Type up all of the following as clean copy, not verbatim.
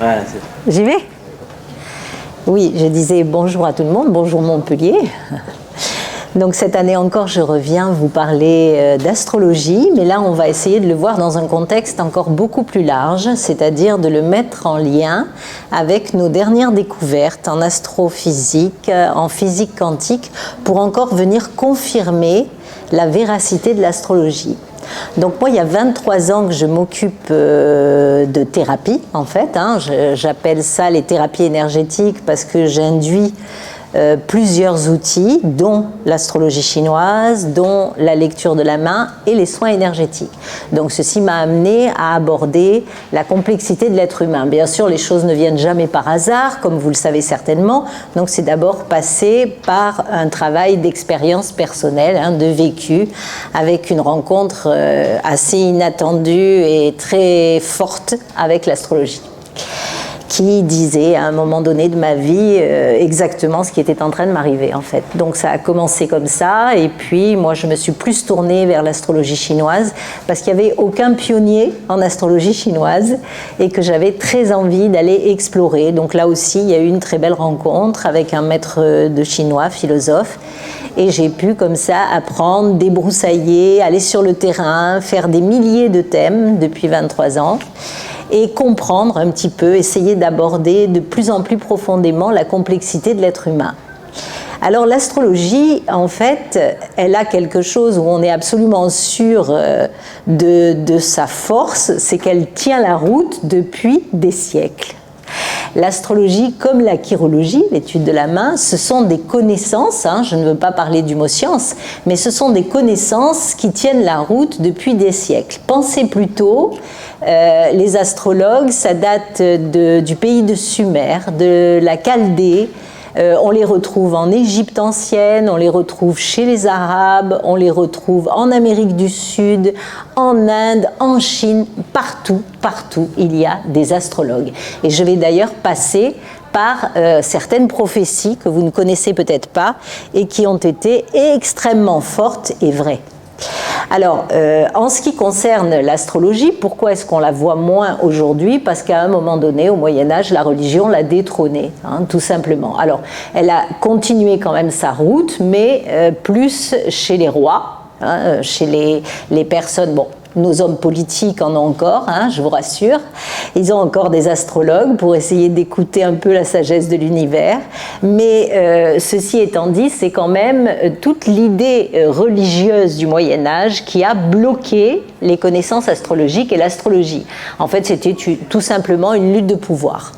Voilà, j'y vais? Oui, je disais bonjour à tout le monde, bonjour Montpellier. Donc cette année encore, je reviens vous parler d'astrologie, mais là on va essayer de le voir dans un contexte encore beaucoup plus large, c'est-à-dire de le mettre en lien avec nos dernières découvertes en astrophysique, en physique quantique, pour encore venir confirmer la véracité de l'astrologie. Donc moi, il y a 23 ans que je m'occupe de thérapie, en fait. J'appelle ça les thérapies énergétiques parce que j'induis plusieurs outils, dont l'astrologie chinoise, dont la lecture de la main et les soins énergétiques. Donc ceci m'a amené à aborder la complexité de l'être humain. Bien sûr, les choses ne viennent jamais par hasard, comme vous le savez certainement. Donc c'est d'abord passé par un travail d'expérience personnelle, de vécu, avec une rencontre assez inattendue et très forte avec l'astrologie, qui disait à un moment donné de ma vie exactement ce qui était en train de m'arriver en fait. Donc ça a commencé comme ça, et puis moi je me suis plus tournée vers l'astrologie chinoise parce qu'il n'y avait aucun pionnier en astrologie chinoise et que j'avais très envie d'aller explorer. Donc là aussi il y a eu une très belle rencontre avec un maître de chinois, philosophe, et j'ai pu comme ça apprendre, débroussailler, aller sur le terrain, faire des milliers de thèmes depuis 23 ans. Et comprendre un petit peu, essayer d'aborder de plus en plus profondément la complexité de l'être humain. Alors l'astrologie, en fait, elle a quelque chose où on est absolument sûr de sa force, c'est qu'elle tient la route depuis des siècles. L'astrologie, comme la chirologie, l'étude de la main, ce sont des connaissances, je ne veux pas parler d'humosciences, mais ce sont des connaissances qui tiennent la route depuis des siècles. Pensez plutôt, les astrologues, ça date du pays de Sumer, de la Chaldée. On les retrouve en Égypte ancienne, on les retrouve chez les Arabes, on les retrouve en Amérique du Sud, en Inde, en Chine, partout il y a des astrologues. Et je vais d'ailleurs passer par certaines prophéties que vous ne connaissez peut-être pas et qui ont été extrêmement fortes et vraies. Alors, en ce qui concerne l'astrologie, pourquoi est-ce qu'on la voit moins aujourd'hui? Parce qu'à un moment donné, au Moyen-Âge, la religion l'a détrônée, tout simplement. Alors, elle a continué quand même sa route, mais plus chez les rois, chez les personnes, bon, nos hommes politiques en ont encore, je vous rassure. Ils ont encore des astrologues pour essayer d'écouter un peu la sagesse de l'univers. Mais ceci étant dit, c'est quand même toute l'idée religieuse du Moyen-Âge qui a bloqué les connaissances astrologiques et l'astrologie. En fait, c'était tout simplement une lutte de pouvoir.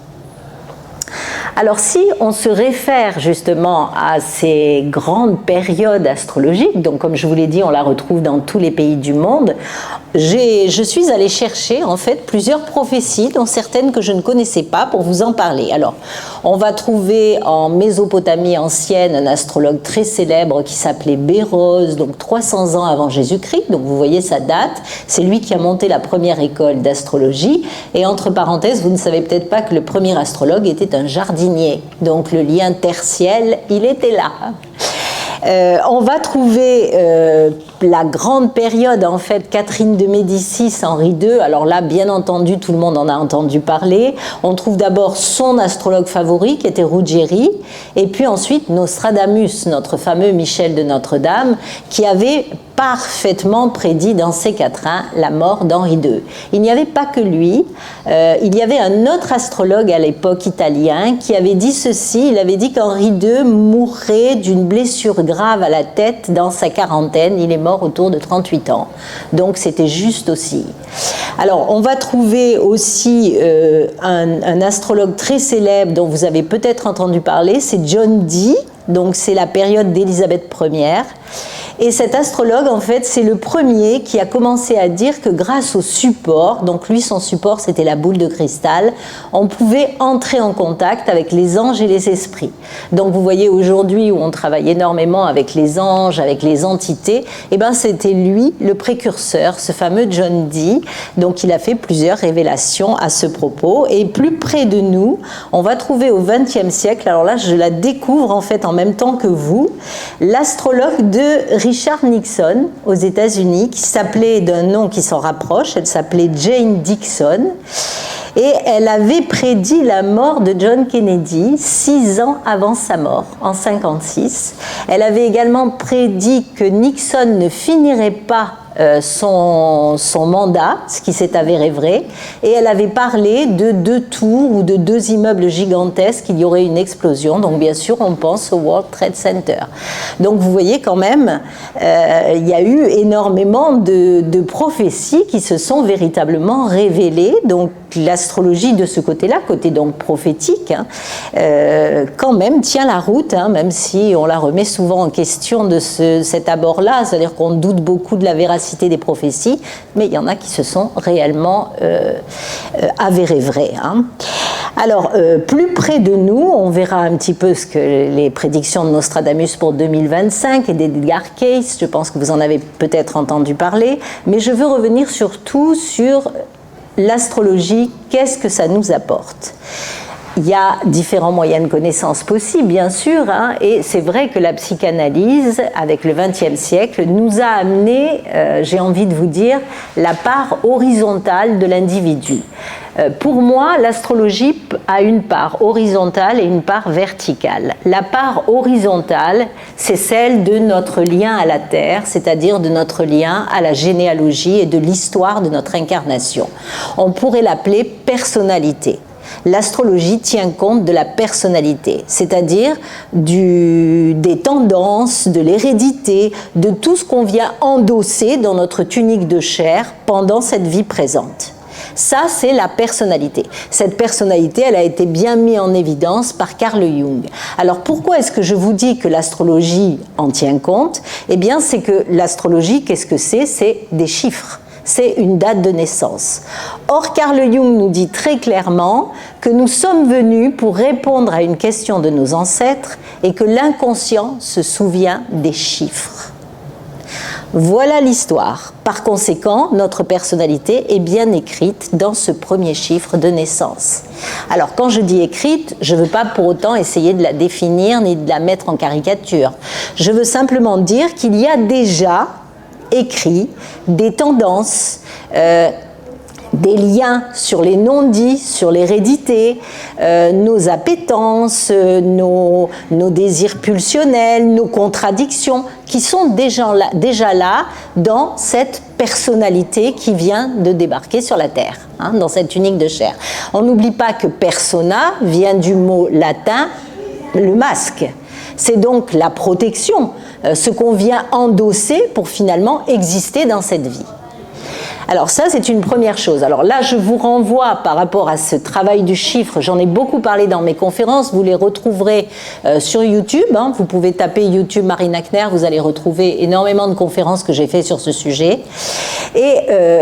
Alors si on se réfère justement à ces grandes périodes astrologiques, donc comme je vous l'ai dit, on la retrouve dans tous les pays du monde, je suis allée chercher en fait plusieurs prophéties, dont certaines que je ne connaissais pas, pour vous en parler. Alors, on va trouver en Mésopotamie ancienne un astrologue très célèbre qui s'appelait Béroz, donc 300 ans avant Jésus-Christ, donc vous voyez sa date, c'est lui qui a monté la première école d'astrologie, et entre parenthèses, vous ne savez peut-être pas que le premier astrologue était un jardinier, donc le lien terre-ciel, il était là. On va trouver la grande période, en fait, Catherine de Médicis, Henri II. Alors là, bien entendu, tout le monde en a entendu parler. On trouve d'abord son astrologue favori, qui était Ruggieri, et puis ensuite Nostradamus, notre fameux Michel de Notre-Dame, qui avait parfaitement prédit dans ses quatrains la mort d'Henri II. Il n'y avait pas que lui, il y avait un autre astrologue à l'époque italien qui avait dit ceci, il avait dit qu'Henri II mourrait d'une blessure grave à la tête dans sa quarantaine, il est mort autour de 38 ans, donc c'était juste aussi. Alors on va trouver aussi un astrologue très célèbre dont vous avez peut-être entendu parler, c'est John Dee, donc c'est la période d'Élisabeth Ier. Et cet astrologue, en fait, c'est le premier qui a commencé à dire que grâce au support, donc lui, son support, c'était la boule de cristal, on pouvait entrer en contact avec les anges et les esprits. Donc vous voyez aujourd'hui où on travaille énormément avec les anges, avec les entités, et ben c'était lui le précurseur, ce fameux John Dee. Donc il a fait plusieurs révélations à ce propos. Et plus près de nous, on va trouver au XXe siècle, alors là je la découvre en fait en même temps que vous, l'astrologue de Richard Nixon aux États-Unis, qui s'appelait d'un nom qui s'en rapproche, elle s'appelait Jane Dixon. Et elle avait prédit la mort de John Kennedy 6 ans avant sa mort, en 1956. Elle avait également prédit que Nixon ne finirait pas son mandat, ce qui s'est avéré vrai, et elle avait parlé de 2 tours ou de 2 immeubles gigantesques, il y aurait une explosion, donc bien sûr on pense au World Trade Center. Donc vous voyez quand même, il y a eu énormément de prophéties qui se sont véritablement révélées, donc l'astrologie de ce côté-là, côté donc prophétique, quand même tient la route, même si on la remet souvent en question de cet abord-là, c'est-à-dire qu'on doute beaucoup de la véracité des prophéties, mais il y en a qui se sont réellement avérées vraies. Alors, plus près de nous, on verra un petit peu ce que les prédictions de Nostradamus pour 2025 et d'Edgar Cayce, je pense que vous en avez peut-être entendu parler, mais je veux revenir surtout sur l'astrologie, qu'est-ce que ça nous apporte ? Il y a différents moyens de connaissance possibles, bien sûr, et c'est vrai que la psychanalyse, avec le XXe siècle, nous a amené, j'ai envie de vous dire, la part horizontale de l'individu. Pour moi, l'astrologie a une part horizontale et une part verticale. La part horizontale, c'est celle de notre lien à la Terre, c'est-à-dire de notre lien à la généalogie et de l'histoire de notre incarnation. On pourrait l'appeler personnalité. L'astrologie tient compte de la personnalité, c'est-à-dire des tendances, de l'hérédité, de tout ce qu'on vient endosser dans notre tunique de chair pendant cette vie présente. Ça, c'est la personnalité. Cette personnalité, elle a été bien mise en évidence par Carl Jung. Alors, pourquoi est-ce que je vous dis que l'astrologie en tient compte ? Eh bien, c'est que l'astrologie, qu'est-ce que c'est ? C'est des chiffres. C'est une date de naissance. Or, Carl Jung nous dit très clairement que nous sommes venus pour répondre à une question de nos ancêtres et que l'inconscient se souvient des chiffres. Voilà l'histoire. Par conséquent, notre personnalité est bien écrite dans ce premier chiffre de naissance. Alors, quand je dis écrite, je ne veux pas pour autant essayer de la définir ni de la mettre en caricature. Je veux simplement dire qu'il y a déjà écrit des tendances, des liens sur les non-dits, sur l'hérédité, nos appétences, nos désirs pulsionnels, nos contradictions, qui sont déjà là dans cette personnalité qui vient de débarquer sur la Terre, dans cette tunique de chair. On n'oublie pas que persona vient du mot latin, le masque. C'est donc la protection, ce qu'on vient endosser pour finalement exister dans cette vie. Alors ça, c'est une première chose. Alors là, je vous renvoie par rapport à ce travail du chiffre, j'en ai beaucoup parlé dans mes conférences, vous les retrouverez sur YouTube, vous pouvez taper YouTube Marina Kner, vous allez retrouver énormément de conférences que j'ai faites sur ce sujet. Et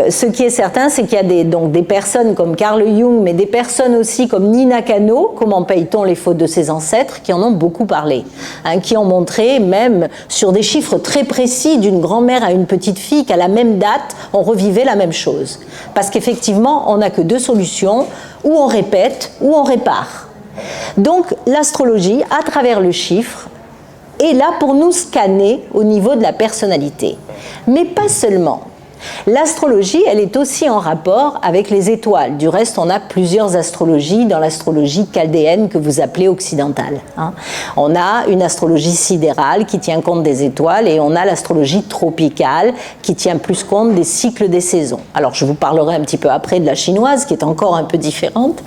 ce qui est certain, c'est qu'il y a des personnes comme Carl Jung, mais des personnes aussi comme Nina Kano, comment paye-t-on les fautes de ses ancêtres, qui en ont beaucoup parlé, qui ont montré même sur des chiffres très précis d'une grand-mère à une petite fille qu'à la même date, on revivait la même chose. Parce qu'effectivement, on n'a que 2 solutions, ou on répète, ou on répare. Donc, l'astrologie, à travers le chiffre, est là pour nous scanner au niveau de la personnalité. Mais pas seulement. L'astrologie, elle est aussi en rapport avec les étoiles. Du reste, on a plusieurs astrologies dans l'astrologie chaldéenne que vous appelez occidentale. On a une astrologie sidérale qui tient compte des étoiles et on a l'astrologie tropicale qui tient plus compte des cycles des saisons. Alors, je vous parlerai un petit peu après de la chinoise qui est encore un peu différente.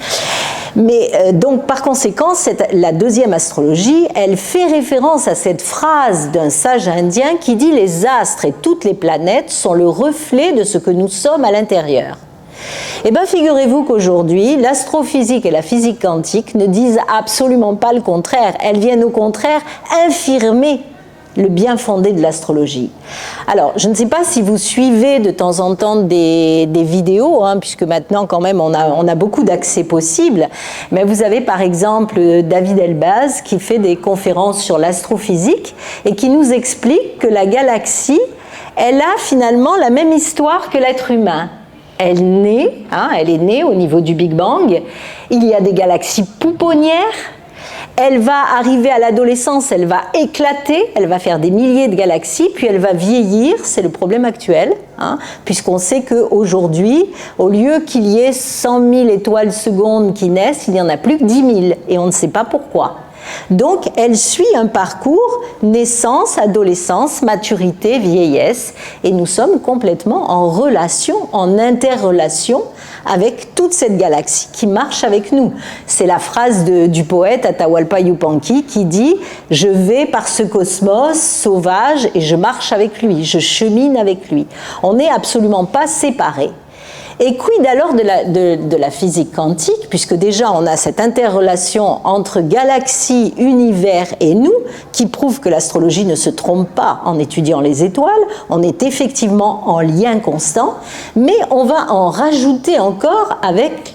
Mais donc, par conséquent, la deuxième astrologie, elle fait référence à cette phrase d'un sage indien qui dit « Les astres et toutes les planètes sont le reflet de ce que nous sommes à l'intérieur ». Eh bien, figurez-vous qu'aujourd'hui, l'astrophysique et la physique quantique ne disent absolument pas le contraire. Elles viennent au contraire infirmer le bien fondé de l'astrologie. Alors, je ne sais pas si vous suivez de temps en temps des vidéos, puisque maintenant, quand même, on a beaucoup d'accès possibles, mais vous avez par exemple David Elbaz qui fait des conférences sur l'astrophysique et qui nous explique que la galaxie, elle a finalement la même histoire que l'être humain. Elle est née au niveau du Big Bang, il y a des galaxies pouponnières, Elle va arriver à l'adolescence, elle va éclater, elle va faire des milliers de galaxies, puis elle va vieillir, c'est le problème actuel, hein, puisqu'on sait qu'aujourd'hui, au lieu qu'il y ait 100 000 étoiles secondes qui naissent, il n'y en a plus que 10 000, et on ne sait pas pourquoi. Donc, elle suit un parcours naissance, adolescence, maturité, vieillesse, et nous sommes complètement en relation, en interrelation avec toute cette galaxie qui marche avec nous. C'est la phrase du poète Atahualpa Yupanqui qui dit « Je vais par ce cosmos sauvage et je marche avec lui, je chemine avec lui ». On n'est absolument pas séparés. Et quid alors de la physique quantique, puisque déjà on a cette interrelation entre galaxies, univers et nous, qui prouve que l'astrologie ne se trompe pas en étudiant les étoiles, on est effectivement en lien constant, mais on va en rajouter encore avec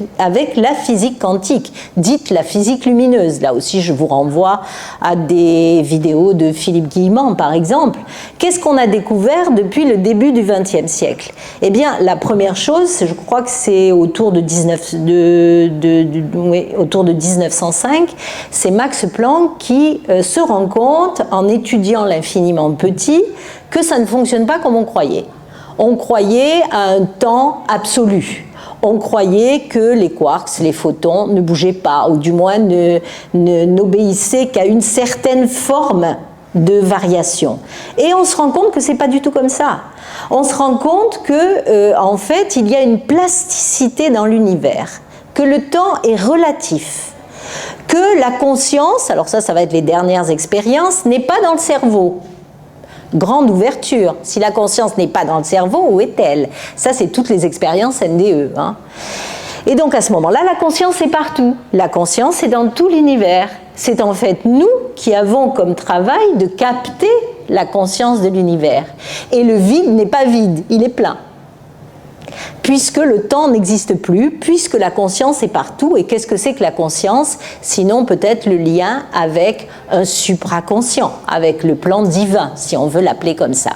la physique quantique, dite la physique lumineuse. Là aussi je vous renvoie à des vidéos de Philippe Guillemant par exemple. Qu'est-ce qu'on a découvert depuis le début du XXe siècle? Eh bien la première chose, je crois que c'est autour de 1905, c'est Max Planck qui se rend compte, en étudiant l'infiniment petit, que ça ne fonctionne pas comme on croyait. On croyait à un temps absolu. On croyait que les quarks, les photons, ne bougeaient pas, ou du moins n'obéissaient qu'à une certaine forme de variation. Et on se rend compte que c'est pas du tout comme ça. On se rend compte que, en fait, il y a une plasticité dans l'univers, que le temps est relatif, que la conscience, alors ça va être les dernières expériences, n'est pas dans le cerveau. Grande ouverture. Si la conscience n'est pas dans le cerveau, où est-elle? Ça, c'est toutes les expériences NDE. Hein. Et donc, à ce moment-là, la conscience est partout. La conscience est dans tout l'univers. C'est en fait nous qui avons comme travail de capter la conscience de l'univers. Et le vide n'est pas vide, il est plein. Puisque le temps n'existe plus, puisque la conscience est partout. Et qu'est-ce que c'est que la conscience? Sinon peut-être le lien avec un supraconscient, avec le plan divin, si on veut l'appeler comme ça.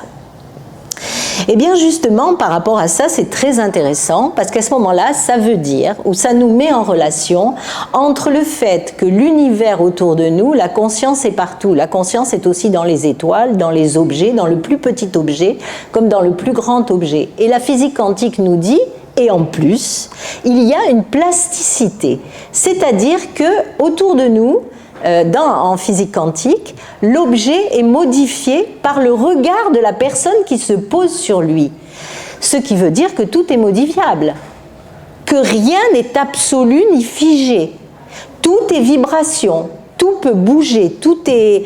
Et bien justement, par rapport à ça, c'est très intéressant parce qu'à ce moment-là, ça veut dire, ou ça nous met en relation entre le fait que l'univers autour de nous, la conscience est partout. La conscience est aussi dans les étoiles, dans les objets, dans le plus petit objet, comme dans le plus grand objet. Et la physique quantique nous dit, et en plus, il y a une plasticité. C'est-à-dire que autour de nous, en physique quantique, l'objet est modifié par le regard de la personne qui se pose sur lui. Ce qui veut dire que tout est modifiable, que rien n'est absolu ni figé. Tout est vibration, tout peut bouger, tout est...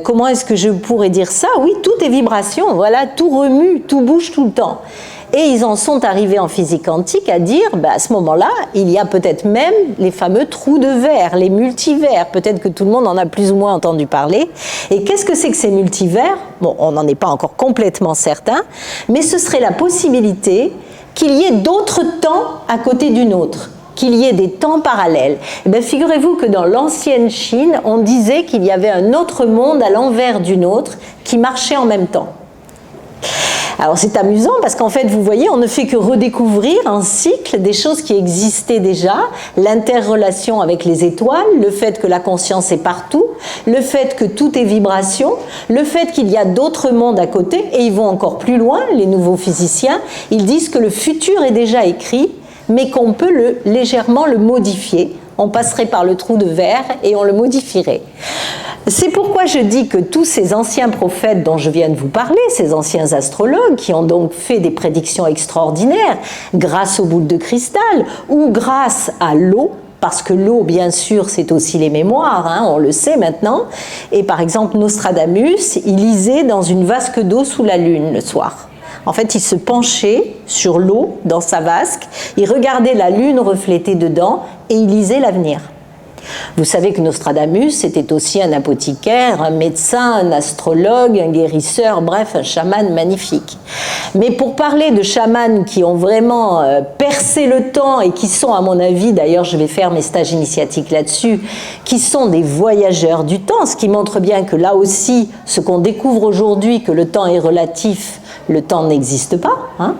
comment est-ce que je pourrais dire ça? Oui, tout est vibration, voilà, tout remue, tout bouge tout le temps. Et ils en sont arrivés en physique quantique à dire, à ce moment-là, il y a peut-être même les fameux trous de verre, les multivers. Peut-être que tout le monde en a plus ou moins entendu parler. Et qu'est-ce que c'est que ces multivers? Bon, on n'en est pas encore complètement certain, mais ce serait la possibilité qu'il y ait d'autres temps à côté d'une autre, qu'il y ait des temps parallèles. Et bien, figurez-vous que dans l'ancienne Chine, on disait qu'il y avait un autre monde à l'envers d'une autre qui marchait en même temps. Alors c'est amusant parce qu'en fait, vous voyez, on ne fait que redécouvrir un cycle des choses qui existaient déjà, l'interrelation avec les étoiles, le fait que la conscience est partout, le fait que tout est vibration, le fait qu'il y a d'autres mondes à côté, et ils vont encore plus loin, les nouveaux physiciens, ils disent que le futur est déjà écrit, mais qu'on peut légèrement le modifier. On passerait par le trou de verre et on le modifierait. C'est pourquoi je dis que tous ces anciens prophètes dont je viens de vous parler, ces anciens astrologues qui ont donc fait des prédictions extraordinaires grâce aux boules de cristal ou grâce à l'eau, parce que l'eau, bien sûr, c'est aussi les mémoires, hein, on le sait maintenant. Et par exemple, Nostradamus, il lisait dans une vasque d'eau sous la lune le soir. En fait, il se penchait sur l'eau dans sa vasque, il regardait la lune reflétée dedans et il lisait l'avenir. Vous savez que Nostradamus était aussi un apothicaire, un médecin, un astrologue, un guérisseur, bref, un chaman magnifique. Mais pour parler de chamans qui ont vraiment percé le temps et qui sont, à mon avis, d'ailleurs je vais faire mes stages initiatiques là-dessus, qui sont des voyageurs du temps, ce qui montre bien que là aussi, ce qu'on découvre aujourd'hui, que le temps est relatif, le temps n'existe pas, hein,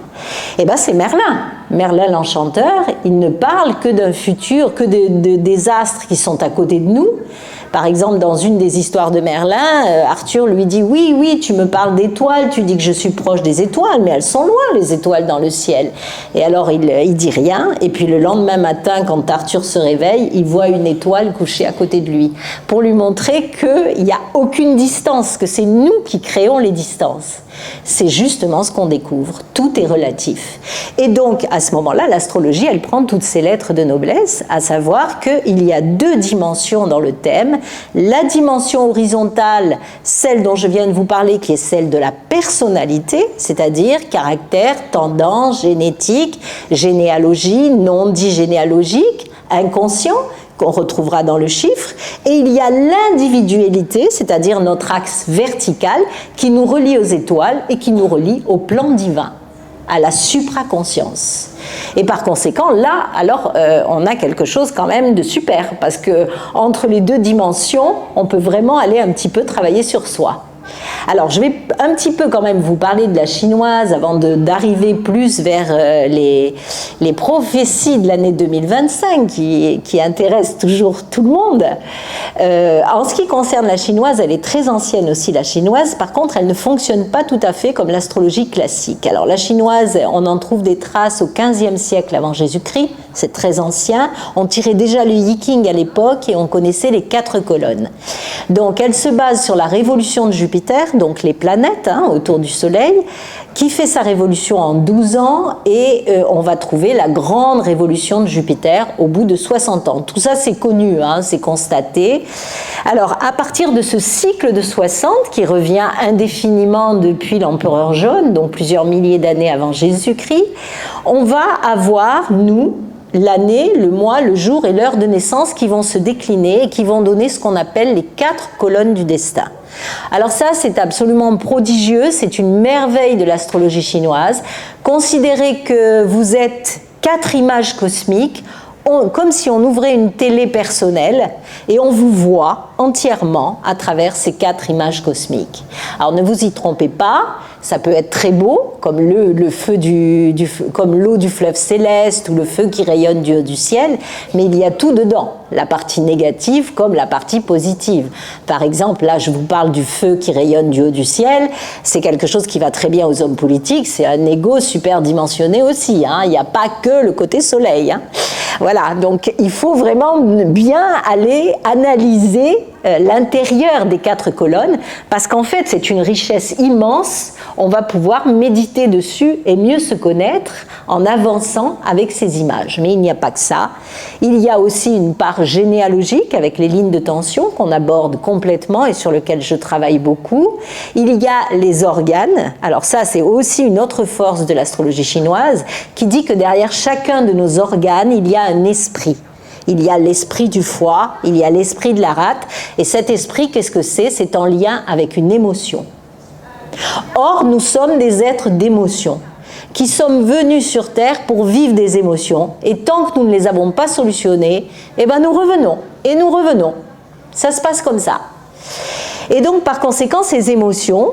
et bien c'est Merlin. Merlin l'enchanteur, il ne parle que d'un futur, que des astres qui sont à côté de nous, Par exemple, dans une des histoires de Merlin, Arthur lui dit « Oui, oui, tu me parles d'étoiles, tu dis que je suis proche des étoiles, mais elles sont loin, les étoiles dans le ciel. » Et alors, il dit rien, et puis le lendemain matin, quand Arthur se réveille, il voit une étoile couchée à côté de lui, pour lui montrer qu'il n'y a aucune distance, que c'est nous qui créons les distances. C'est justement ce qu'on découvre, tout est relatif. Et donc, à ce moment-là, l'astrologie, elle prend toutes ses lettres de noblesse, à savoir qu'il y a deux dimensions dans le thème. La dimension horizontale, celle dont je viens de vous parler, qui est celle de la personnalité, c'est-à-dire caractère, tendance, génétique, généalogie, non dit généalogique, inconscient, qu'on retrouvera dans le chiffre, et il y a l'individualité, c'est-à-dire notre axe vertical qui nous relie aux étoiles et qui nous relie au plan divin, à la supraconscience. Et par conséquent, là, alors, on a quelque chose quand même de super, parce que entre les deux dimensions, on peut vraiment aller un petit peu travailler sur soi. Alors, je vais un petit peu quand même vous parler de la chinoise avant d'arriver plus vers les prophéties de l'année 2025 qui intéressent toujours tout le monde. En ce qui concerne la chinoise, elle est très ancienne aussi, la chinoise. Par contre, elle ne fonctionne pas tout à fait comme l'astrologie classique. Alors, la chinoise, on en trouve des traces au XVe siècle avant Jésus-Christ. C'est très ancien. On tirait déjà le Yiking à l'époque et on connaissait les 4 colonnes. Donc, elle se base sur la révolution de Jupiter, donc les planètes autour du Soleil, qui fait sa révolution en 12 ans et on va trouver la grande révolution de Jupiter au bout de 60 ans. Tout ça, c'est connu, c'est constaté. Alors, à partir de ce cycle de 60, qui revient indéfiniment depuis l'Empereur jaune, donc plusieurs milliers d'années avant Jésus-Christ, on va avoir, nous, l'année, le mois, le jour et l'heure de naissance qui vont se décliner et qui vont donner ce qu'on appelle les 4 colonnes du destin. Alors ça, c'est absolument prodigieux, c'est une merveille de l'astrologie chinoise. Considérez que vous êtes 4 images cosmiques, comme si on ouvrait une télé personnelle et on vous voit entièrement à travers ces 4 images cosmiques. Alors ne vous y trompez pas, ça peut être très beau, comme le feu comme l'eau du fleuve céleste ou le feu qui rayonne du haut du ciel, mais il y a tout dedans, la partie négative comme la partie positive. Par exemple, là je vous parle du feu qui rayonne du haut du ciel, c'est quelque chose qui va très bien aux hommes politiques, c'est un ego superdimensionné aussi, il n'y a pas que le côté soleil. Voilà, donc il faut vraiment bien aller analyser l'intérieur des 4 colonnes, parce qu'en fait c'est une richesse immense, on va pouvoir méditer dessus et mieux se connaître en avançant avec ces images. Mais il n'y a pas que ça, il y a aussi une part généalogique avec les lignes de tension qu'on aborde complètement et sur lesquelles je travaille beaucoup. Il y a les organes, alors ça c'est aussi une autre force de l'astrologie chinoise qui dit que derrière chacun de nos organes il y a un esprit. Il y a l'esprit du foie, il y a l'esprit de la rate, et cet esprit, qu'est-ce que c'est? C'est en lien avec une émotion. Or, nous sommes des êtres d'émotion, qui sommes venus sur Terre pour vivre des émotions, et tant que nous ne les avons pas solutionnées, nous revenons, et nous revenons. Ça se passe comme ça. Et donc, par conséquent, ces émotions,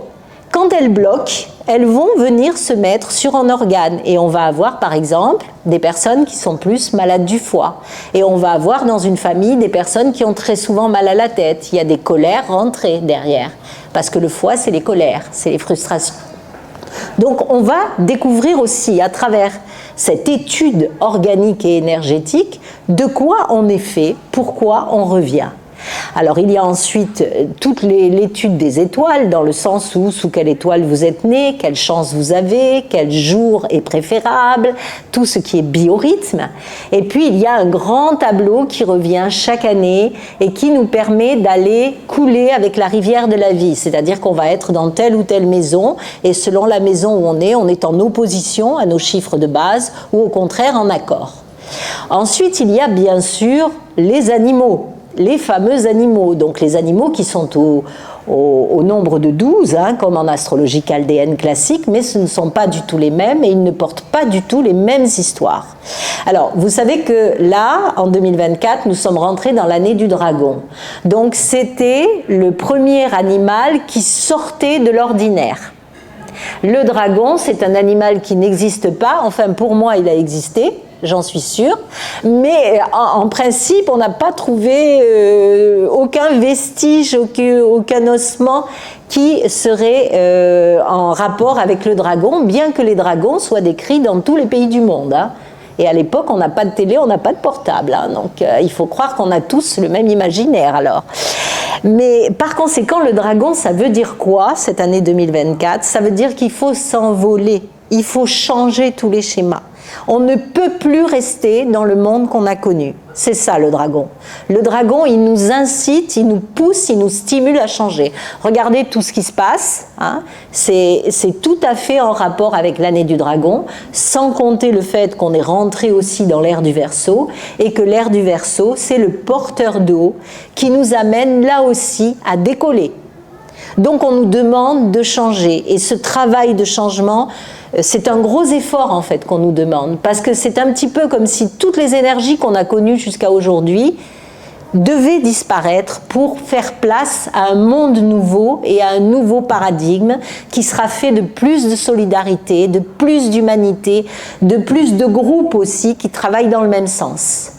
quand elles bloquent, elles vont venir se mettre sur un organe. Et on va avoir, par exemple, des personnes qui sont plus malades du foie. Et on va avoir dans une famille des personnes qui ont très souvent mal à la tête. Il y a des colères rentrées derrière. Parce que le foie, c'est les colères, c'est les frustrations. Donc on va découvrir aussi à travers cette étude organique et énergétique de quoi on est fait, pourquoi on revient. Alors il y a ensuite toute l'étude des étoiles, dans le sens où sous quelle étoile vous êtes né, quelle chance vous avez, quel jour est préférable, tout ce qui est biorhythme. Et puis il y a un grand tableau qui revient chaque année et qui nous permet d'aller couler avec la rivière de la vie, c'est-à-dire qu'on va être dans telle ou telle maison et selon la maison où on est en opposition à nos chiffres de base ou au contraire en accord. Ensuite il y a bien sûr les animaux. Les fameux animaux, donc les animaux qui sont au nombre de 12, comme en astrologie chaldéenne classique, mais ce ne sont pas du tout les mêmes et ils ne portent pas du tout les mêmes histoires. Alors, vous savez que là, en 2024, nous sommes rentrés dans l'année du dragon. Donc, c'était le premier animal qui sortait de l'ordinaire. Le dragon, c'est un animal qui n'existe pas, enfin pour moi, il a existé. j'en suis sûre, mais en principe, on n'a pas trouvé aucun vestige, aucun ossement qui serait en rapport avec le dragon, bien que les dragons soient décrits dans tous les pays du monde. Hein. Et à l'époque, on n'a pas de télé, on n'a pas de portable. Hein, donc, il faut croire qu'on a tous le même imaginaire, alors. Mais par conséquent, le dragon, ça veut dire quoi, cette année 2024? Ça veut dire qu'il faut s'envoler, il faut changer tous les schémas. On ne peut plus rester dans le monde qu'on a connu. C'est ça le dragon. Le dragon, il nous incite, il nous pousse, il nous stimule à changer. Regardez tout ce qui se passe. Hein. C'est tout à fait en rapport avec l'année du dragon, sans compter le fait qu'on est rentré aussi dans l'ère du Verseau et que l'ère du Verseau, c'est le porteur d'eau qui nous amène là aussi à décoller. Donc on nous demande de changer et ce travail de changement, c'est un gros effort en fait qu'on nous demande parce que c'est un petit peu comme si toutes les énergies qu'on a connues jusqu'à aujourd'hui devaient disparaître pour faire place à un monde nouveau et à un nouveau paradigme qui sera fait de plus de solidarité, de plus d'humanité, de plus de groupes aussi qui travaillent dans le même sens.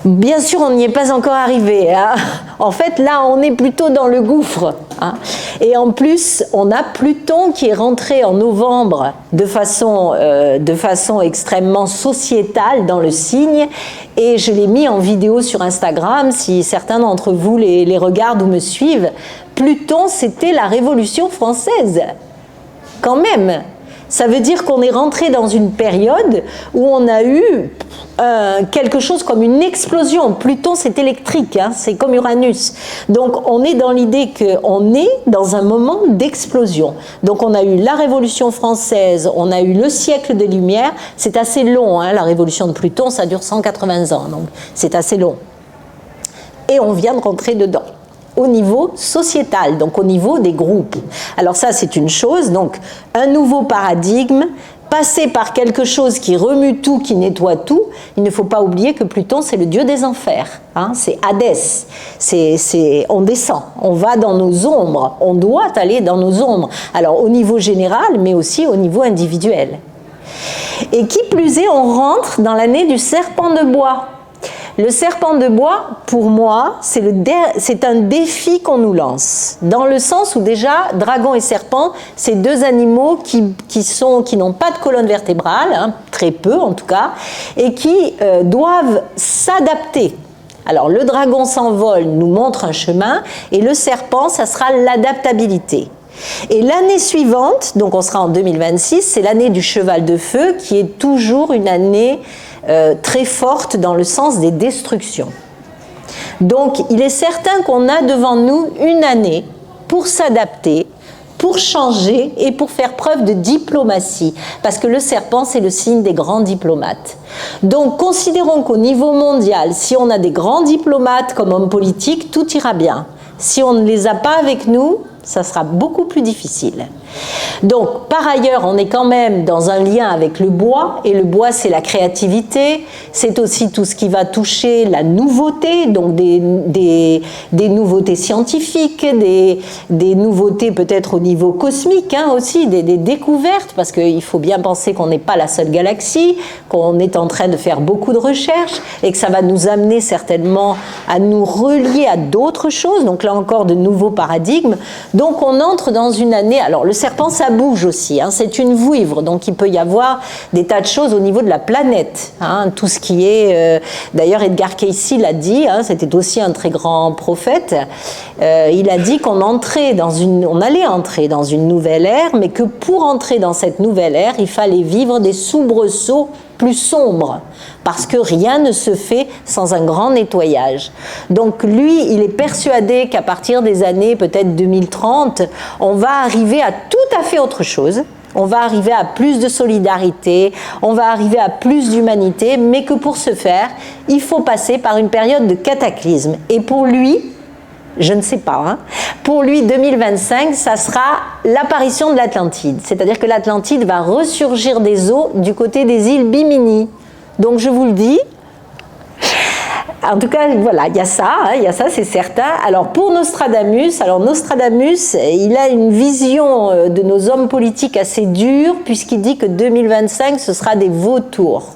Bien sûr, on n'y est pas encore arrivé. Hein. En fait, là, on est plutôt dans le gouffre. Hein. Et en plus, on a Pluton qui est rentré en novembre de façon extrêmement sociétale dans le signe. Et je l'ai mis en vidéo sur Instagram, si certains d'entre vous les regardent ou me suivent. Pluton, c'était la Révolution française. Quand même. Ça veut dire qu'on est rentré dans une période où on a eu quelque chose comme une explosion. Pluton, c'est électrique, hein, c'est comme Uranus. Donc, on est dans l'idée qu'on est dans un moment d'explosion. Donc, on a eu la Révolution française, on a eu le siècle des Lumières. C'est assez long, hein, la Révolution de Pluton, ça dure 180 ans, donc c'est assez long. Et on vient de rentrer dedans. Au niveau sociétal, donc au niveau des groupes. Alors ça, c'est une chose, donc un nouveau paradigme, passer par quelque chose qui remue tout, qui nettoie tout. Il ne faut pas oublier que Pluton, c'est le dieu des enfers, hein, c'est Hadès, on descend, on va dans nos ombres, on doit aller dans nos ombres, alors au niveau général, mais aussi au niveau individuel. Et qui plus est, on rentre dans l'année du serpent de bois. Le serpent de bois, pour moi, c'est un défi qu'on nous lance. Dans le sens où déjà, dragon et serpent, c'est deux animaux qui n'ont pas de colonne vertébrale, hein, très peu en tout cas, et qui doivent s'adapter. Alors le dragon s'envole, nous montre un chemin, et le serpent, ça sera l'adaptabilité. Et l'année suivante, donc on sera en 2026, c'est l'année du cheval de feu, qui est toujours une année très forte dans le sens des destructions. Donc il est certain qu'on a devant nous une année pour s'adapter, pour changer et pour faire preuve de diplomatie, parce que le serpent, c'est le signe des grands diplomates. Donc considérons qu'au niveau mondial, si on a des grands diplomates comme hommes politiques, tout ira bien. Si on ne les a pas avec nous, ça sera beaucoup plus difficile. Donc, par ailleurs, on est quand même dans un lien avec le bois, et le bois, c'est la créativité, c'est aussi tout ce qui va toucher la nouveauté, donc des nouveautés scientifiques, des nouveautés peut-être au niveau cosmique, hein, aussi, des découvertes, parce qu'il faut bien penser qu'on n'est pas la seule galaxie, qu'on est en train de faire beaucoup de recherches, et que ça va nous amener certainement à nous relier à d'autres choses, donc là encore de nouveaux paradigmes. Donc on entre dans une année, alors le serpent ça bouge aussi, hein, c'est une vouivre, donc il peut y avoir des tas de choses au niveau de la planète, hein, tout ce qui est, d'ailleurs Edgar Cayce l'a dit, hein, c'était aussi un très grand prophète, il a dit on allait entrer dans une nouvelle ère, mais que pour entrer dans cette nouvelle ère, il fallait vivre des soubresauts plus sombres, parce que rien ne se fait sans un grand nettoyage. Donc lui, il est persuadé qu'à partir des années peut-être 2030, on va arriver à tout à fait autre chose. On va arriver à plus de solidarité, on va arriver à plus d'humanité, mais que pour ce faire, il faut passer par une période de cataclysme. Et pour lui, je ne sais pas, hein, pour lui 2025, ça sera l'apparition de l'Atlantide. C'est-à-dire que l'Atlantide va ressurgir des eaux du côté des îles Bimini. Donc je vous le dis, en tout cas, voilà, il y a ça, c'est certain. Alors pour Nostradamus, il a une vision de nos hommes politiques assez dure, puisqu'il dit que 2025, ce sera des vautours.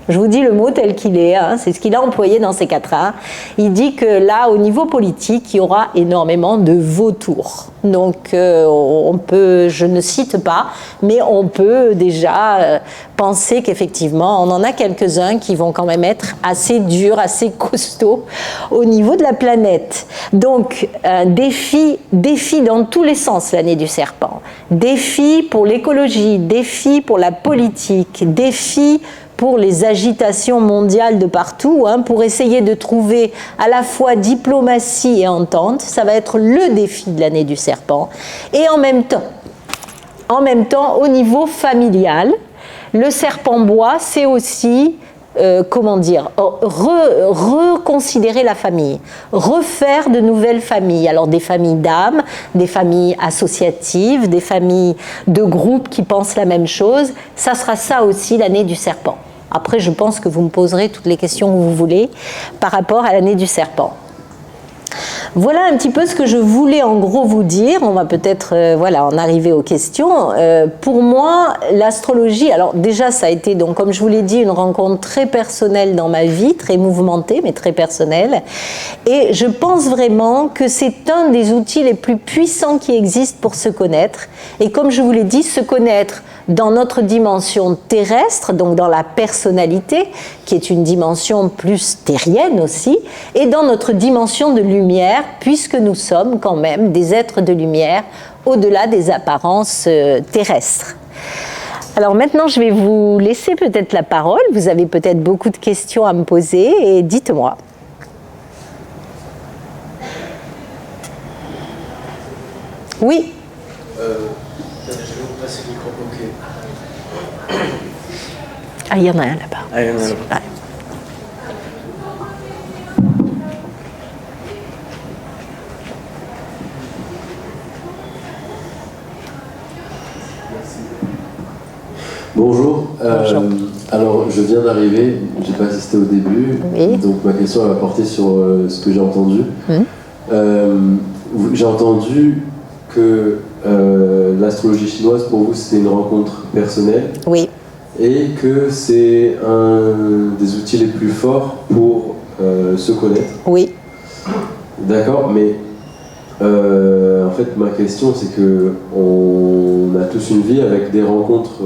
Je vous dis le mot tel qu'il est, hein, c'est ce qu'il a employé dans ses quatrains. Il dit que là, au niveau politique, il y aura énormément de vautours. Donc, on peut, je ne cite pas, mais on peut déjà penser qu'effectivement, on en a quelques-uns qui vont quand même être assez durs, assez costauds au niveau de la planète. Donc, défi dans tous les sens, l'année du serpent. Défi pour l'écologie, défi pour la politique, défi pour les agitations mondiales de partout, hein, pour essayer de trouver à la fois diplomatie et entente. Ça va être le défi de l'année du serpent. Et en même temps, au niveau familial, le serpent bois, c'est aussi, reconsidérer la famille, refaire de nouvelles familles. Alors des familles d'âmes, des familles associatives, des familles de groupes qui pensent la même chose. Ça sera ça aussi l'année du serpent. Après, je pense que vous me poserez toutes les questions que vous voulez par rapport à l'année du serpent. Voilà un petit peu ce que je voulais en gros vous dire. On va peut-être en arriver aux questions. Pour moi, l'astrologie, alors déjà ça a été, donc, comme je vous l'ai dit, une rencontre très personnelle dans ma vie, très mouvementée mais très personnelle. Et je pense vraiment que c'est un des outils les plus puissants qui existent pour se connaître. Et comme je vous l'ai dit, se connaître dans notre dimension terrestre, donc dans la personnalité, qui est une dimension plus terrienne aussi, et dans notre dimension de lumière, puisque nous sommes quand même des êtres de lumière au-delà des apparences terrestres. Alors maintenant, je vais vous laisser peut-être la parole. Vous avez peut-être beaucoup de questions à me poser et dites-moi. Oui. Je vais vous passer le micro. Ok. Ah, il y en a un là-bas. Ah, il y en a un là-bas. Ah. Bonjour. Bonjour. Alors, je viens d'arriver, j'ai pas assisté au début, Oui. donc ma question elle va porter sur ce que j'ai entendu. J'ai entendu que l'astrologie chinoise, pour vous, c'était une rencontre personnelle. Oui. Et que c'est un des outils les plus forts pour se connaître. Oui. D'accord, mais en fait, ma question, c'est que on a tous une vie avec des rencontres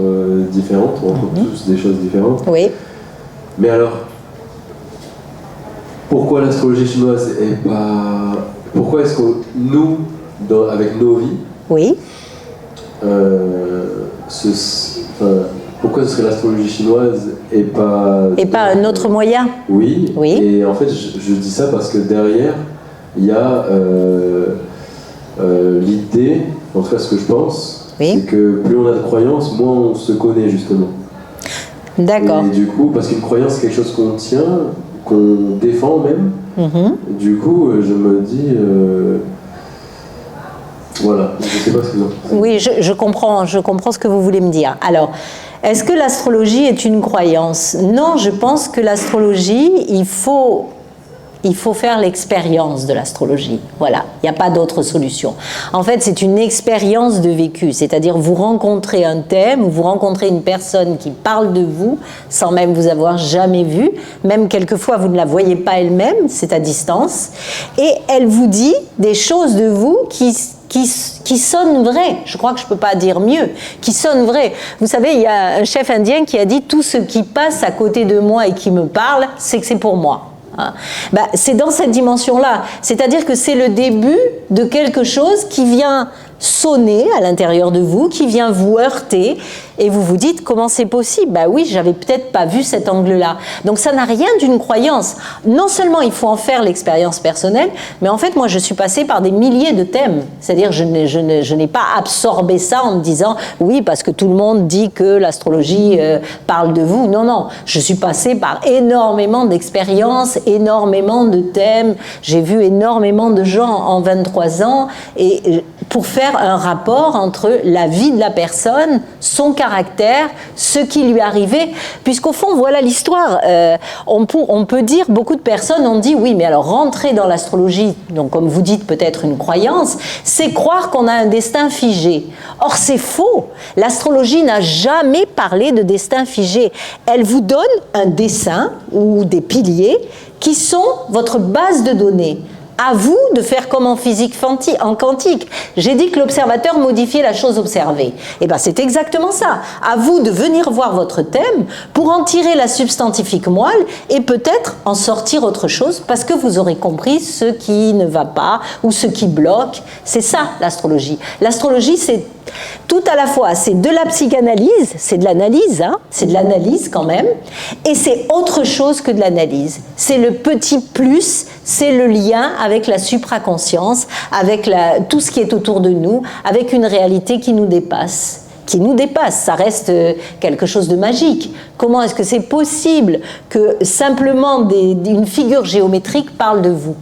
différentes, on rencontre tous des choses différentes. Oui. Mais alors, pourquoi l'astrologie chinoise est pas... Pourquoi est-ce que nous, avec nos vies, Oui. pourquoi ce serait l'astrologie chinoise et pas... Et pas un autre moyen? Oui. Oui. Et en fait, je dis ça parce que derrière, il y a l'idée, en tout cas ce que je pense, Oui. c'est que plus on a de croyances, moins on se connaît justement. D'accord. Et du coup, parce qu'une croyance, c'est quelque chose qu'on tient, qu'on défend même. Du coup, je me dis... voilà, je ne sais pas ce que vous en pensez. Oui, je comprends ce que vous voulez me dire. Alors, est-ce que l'astrologie est une croyance? Non, je pense que l'astrologie, il faut faire l'expérience de l'astrologie. Voilà, il n'y a pas d'autre solution. En fait, c'est une expérience de vécu, c'est-à-dire vous rencontrez un thème, ou vous rencontrez une personne qui parle de vous, sans même vous avoir jamais vu, même quelquefois vous ne la voyez pas elle-même, c'est à distance, et elle vous dit des choses de vous qui sonnent vraies. Je crois que je ne peux pas dire mieux, qui sonnent vraies. Vous savez, il y a un chef indien qui a dit « Tout ce qui passe à côté de moi et qui me parle, c'est que c'est pour moi ». C'est dans cette dimension-là. C'est-à-dire que c'est le début de quelque chose qui vient sonner à l'intérieur de vous, qui vient vous heurter, et vous vous dites comment c'est possible. Oui, j'avais peut-être pas vu cet angle-là. Donc ça n'a rien d'une croyance. Non seulement il faut en faire l'expérience personnelle, mais en fait moi je suis passée par des milliers de thèmes. C'est-à-dire je n'ai pas absorbé ça en me disant oui parce que tout le monde dit que l'astrologie parle de vous. Non, non, je suis passée par énormément d'expériences, énormément de thèmes. J'ai vu énormément de gens en 23 ans et pour faire faire un rapport entre la vie de la personne, son caractère, ce qui lui arrivait, puisqu'au fond, voilà l'histoire. On peut dire, beaucoup de personnes ont dit, oui, mais alors rentrer dans l'astrologie, donc comme vous dites, peut-être une croyance, c'est croire qu'on a un destin figé. Or, c'est faux. L'astrologie n'a jamais parlé de destin figé. Elle vous donne un dessin ou des piliers qui sont votre base de données. À vous de faire comme en physique en quantique. J'ai dit que l'observateur modifiait la chose observée. Eh bien, c'est exactement ça. À vous de venir voir votre thème pour en tirer la substantifique moelle et peut-être en sortir autre chose parce que vous aurez compris ce qui ne va pas ou ce qui bloque. C'est ça, l'astrologie. L'astrologie, c'est tout à la fois, c'est de la psychanalyse, c'est de l'analyse, hein, c'est de l'analyse quand même, et c'est autre chose que de l'analyse. C'est le petit plus, c'est le lien avec la supraconscience, avec tout ce qui est autour de nous, avec une réalité qui nous dépasse. Ça reste quelque chose de magique. Comment est-ce que c'est possible que simplement une figure géométrique parle de vous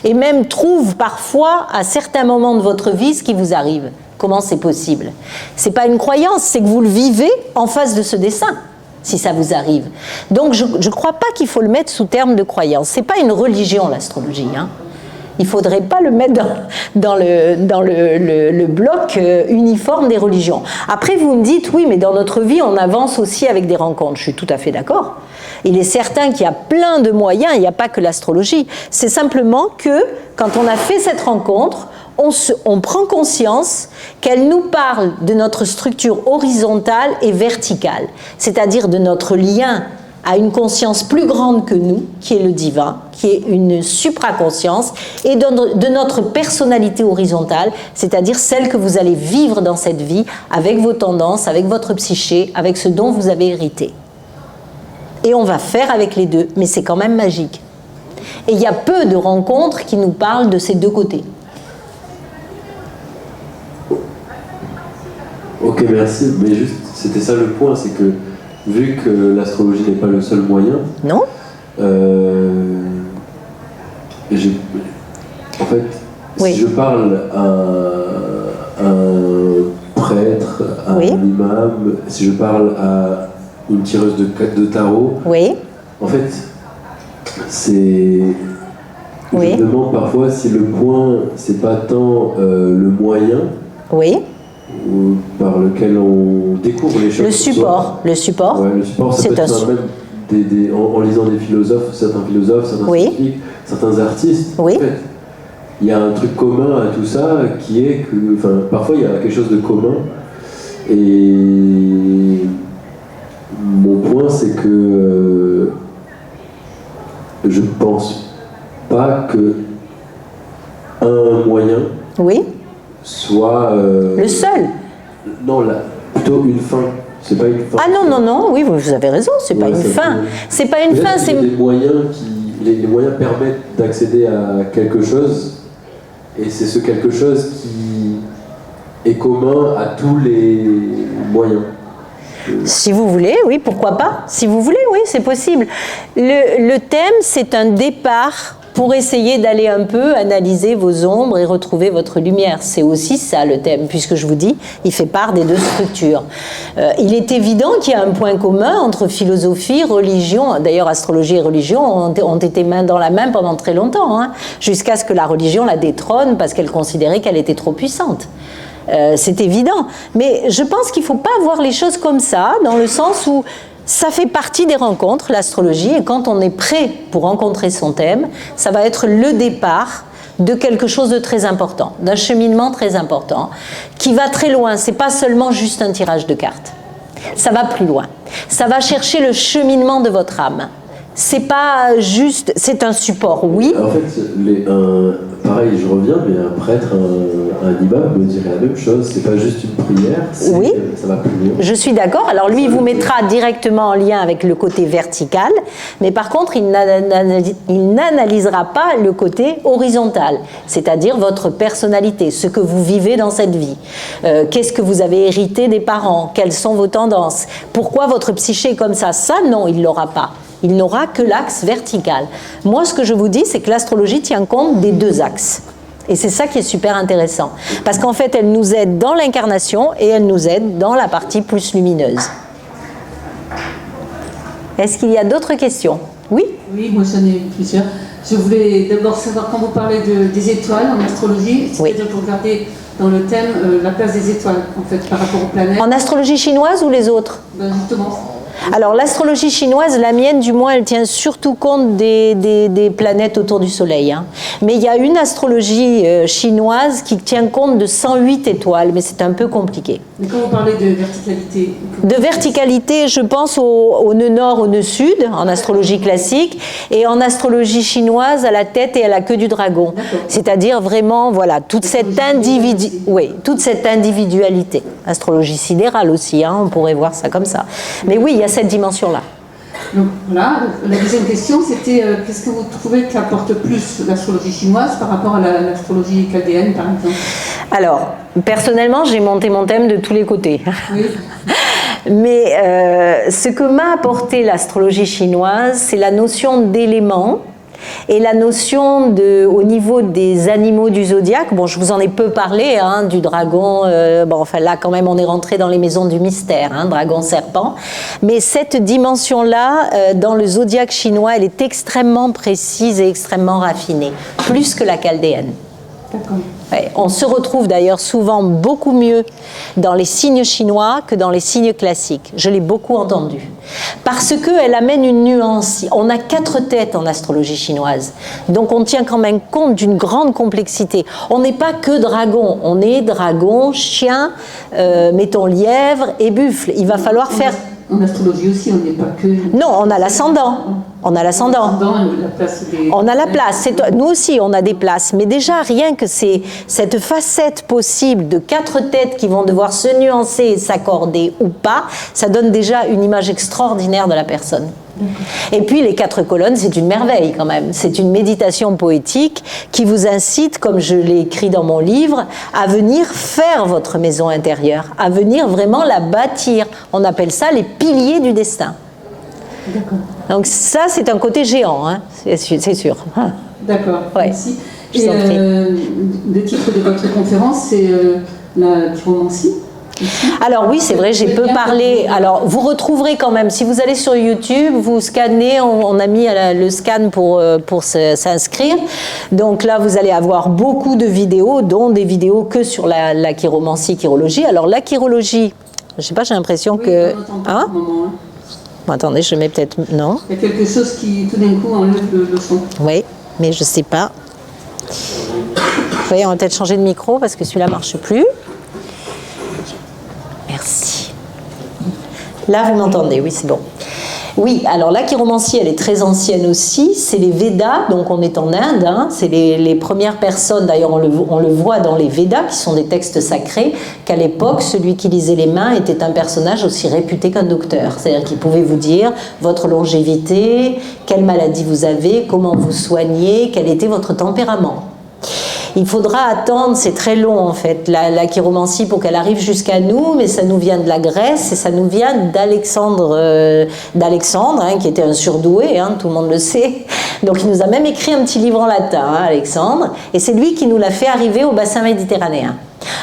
et même trouve parfois à certains moments de votre vie ce qui vous arrive? Comment c'est possible? C'est pas une croyance, c'est que vous le vivez en face de ce dessin, si ça vous arrive. Donc je ne crois pas qu'il faut le mettre sous terme de croyance. C'est pas une religion, l'astrologie, hein. Il ne faudrait pas le mettre dans le bloc uniforme des religions. Après, vous me dites, oui, mais dans notre vie, on avance aussi avec des rencontres. Je suis tout à fait d'accord. Il est certain qu'il y a plein de moyens, il n'y a pas que l'astrologie. C'est simplement que, quand on a fait cette rencontre, on prend conscience qu'elle nous parle de notre structure horizontale et verticale, c'est-à-dire de notre lien à une conscience plus grande que nous, qui est le divin, qui est une supraconscience, et de notre personnalité horizontale, c'est-à-dire celle que vous allez vivre dans cette vie, avec vos tendances, avec votre psyché, avec ce dont vous avez hérité. Et on va faire avec les deux, mais c'est quand même magique. Et il y a peu de rencontres qui nous parlent de ces deux côtés. Ok, merci. Mais juste, c'était ça le point, c'est que vu que l'astrologie n'est pas le seul moyen, non, en fait, oui. Si je parle à un prêtre, à oui. un imam, si je parle à une tireuse de tarot, oui. En fait, c'est... Oui. Je me demande parfois si le point, c'est pas tant le moyen, oui. Par lequel on découvre les choses. Le support. Ouais, le support, ça c'est peut être même en lisant des philosophes, certains oui. scientifiques, certains artistes. Oui. En fait, il y a un truc commun à tout ça qui est que, enfin, parfois il y a quelque chose de commun. Et mon point, c'est que je pense pas que un moyen. Oui. Soit le seul. Non, plutôt une fin. C'est pas une fin. Ah non, oui, vous avez raison, c'est pas une fin. C'est pas une fin, c'est... Les moyens permettent d'accéder à quelque chose, et c'est ce quelque chose qui est commun à tous les moyens. Si vous voulez, oui, pourquoi pas? Si vous voulez, oui, c'est possible. Le thème, c'est un départ pour essayer d'aller un peu analyser vos ombres et retrouver votre lumière. C'est aussi ça le thème, puisque je vous dis, il fait part des deux structures. Il est évident qu'il y a un point commun entre philosophie, religion. D'ailleurs, astrologie et religion ont été main dans la main pendant très longtemps, hein, jusqu'à ce que la religion la détrône parce qu'elle considérait qu'elle était trop puissante. C'est évident. Mais je pense qu'il ne faut pas voir les choses comme ça, dans le sens où ça fait partie des rencontres, l'astrologie, et quand on est prêt pour rencontrer son thème, ça va être le départ de quelque chose de très important, d'un cheminement très important, qui va très loin. C'est pas seulement juste un tirage de cartes. Ça va plus loin. Ça va chercher le cheminement de votre âme. C'est pas juste, c'est un support, oui. En fait, pareil, je reviens, mais un prêtre, un imam me dirait la même chose. C'est pas juste une prière, oui. Ça va plus loin. Je suis d'accord. Alors lui, il vous mettra directement en lien avec le côté vertical, mais par contre, il n'analysera pas le côté horizontal, c'est-à-dire votre personnalité, ce que vous vivez dans cette vie. Qu'est-ce que vous avez hérité des parents? Quelles sont vos tendances? Pourquoi votre psyché est comme ça? Ça, non, il l'aura pas. Il n'aura que l'axe vertical. Moi, ce que je vous dis, c'est que l'astrologie tient compte des deux axes. Et c'est ça qui est super intéressant. Parce qu'en fait, elle nous aide dans l'incarnation et elle nous aide dans la partie plus lumineuse. Est-ce qu'il y a d'autres questions? Oui? Oui, moi j'en ai plusieurs. Je voulais d'abord savoir, quand vous parlez des étoiles en astrologie, c'est-à-dire que vous regardez dans le thème la place des étoiles, en fait, par rapport aux planètes. En astrologie chinoise ou les autres? Ben justement. Alors l'astrologie chinoise, la mienne du moins, elle tient surtout compte des planètes autour du Soleil. Hein. Mais il y a une astrologie chinoise qui tient compte de 108 étoiles, mais c'est un peu compliqué. Mais quand vous parlez de verticalité... De verticalité, je pense au nœud nord, au nœud sud, en astrologie classique, et en astrologie chinoise, à la tête et à la queue du dragon. C'est-à-dire vraiment, voilà, toute cette individualité. Astrologie sidérale aussi, hein, on pourrait voir ça comme ça. Mais oui, il y a cette dimension-là. Donc voilà, la deuxième question, c'était qu'est-ce que vous trouvez qu'apporte plus l'astrologie chinoise par rapport à l'astrologie chaldéenne, par exemple? Alors, personnellement, j'ai monté mon thème de tous les côtés. Oui. Mais ce que m'a apporté l'astrologie chinoise, c'est la notion d'éléments et la notion au niveau des animaux du zodiaque. Bon, je vous en ai peu parlé, hein, du dragon. Bon, enfin là, quand même, on est rentré dans les maisons du mystère, hein, dragon, serpent. Mais cette dimension-là, dans le zodiaque chinois, elle est extrêmement précise et extrêmement raffinée, plus que la chaldéenne. D'accord. Ouais, on se retrouve d'ailleurs souvent beaucoup mieux dans les signes chinois que dans les signes classiques. Je l'ai beaucoup entendu. Parce qu'elle amène une nuance. On a 4 têtes en astrologie chinoise. Donc on tient quand même compte d'une grande complexité. On n'est pas que dragon. On est dragon, chien, mettons lièvre et buffle. Il va falloir faire... En astrologie aussi, on n'est pas que... Non, on a l'ascendant. On a l'ascendant. On a la place. Nous aussi, on a des places. Mais déjà, rien que cette facette possible de 4 têtes qui vont devoir se nuancer et s'accorder ou pas, ça donne déjà une image extraordinaire de la personne. Et puis les 4 colonnes, c'est une merveille quand même. C'est une méditation poétique qui vous incite, comme je l'ai écrit dans mon livre, à venir faire votre maison intérieure, à venir vraiment la bâtir. On appelle ça les piliers du destin. Donc ça, c'est un côté géant, hein, c'est sûr. D'accord, ouais. Merci. Et le titre de votre conférence, c'est la chiromancie. Alors oui, c'est vrai, j'ai peu parlé. Alors vous retrouverez quand même, si vous allez sur YouTube, vous scannez, on a mis le scan pour s'inscrire. Donc là, vous allez avoir beaucoup de vidéos, dont des vidéos que sur la chiromancie, chirologie. Alors la chirologie, je sais pas, j'ai l'impression que... Hein? Bon, attendez, je mets peut-être... Non. Il y a quelque chose qui, tout d'un coup, enlève le son. Oui, mais je sais pas. Vous voyez, on va peut-être changer de micro parce que celui-là ne marche plus. Merci. Là, vous m'entendez, oui, c'est bon. Oui, alors la chiromancie, elle est très ancienne aussi. C'est les Védas, donc on est en Inde. Hein, c'est les premières personnes, d'ailleurs on le voit dans les Védas, qui sont des textes sacrés, qu'à l'époque, celui qui lisait les mains était un personnage aussi réputé qu'un docteur. C'est-à-dire qu'il pouvait vous dire votre longévité, quelle maladie vous avez, comment vous soignez, quel était votre tempérament. Il faudra attendre, c'est très long en fait, la chiromancie pour qu'elle arrive jusqu'à nous, mais ça nous vient de la Grèce et ça nous vient d'Alexandre, hein, qui était un surdoué, hein, tout le monde le sait. Donc il nous a même écrit un petit livre en latin, hein, Alexandre, et c'est lui qui nous l'a fait arriver au bassin méditerranéen.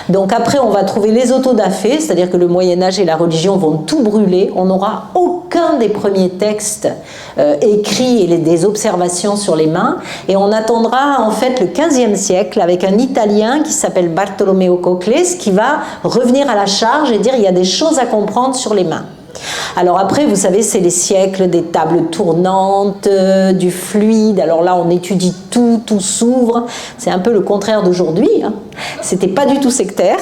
Donc après, on va trouver les autodafés, c'est-à-dire que le Moyen-Âge et la religion vont tout brûler. On n'aura aucun des premiers textes écrits et des observations sur les mains. Et on attendra en fait le XVe siècle avec un Italien qui s'appelle Bartolomeo Cocles qui va revenir à la charge et dire il y a des choses à comprendre sur les mains. Alors après, vous savez, c'est les siècles des tables tournantes, du fluide. Alors là, on étudie tout s'ouvre. C'est un peu le contraire d'aujourd'hui. Hein. C'était pas du tout sectaire.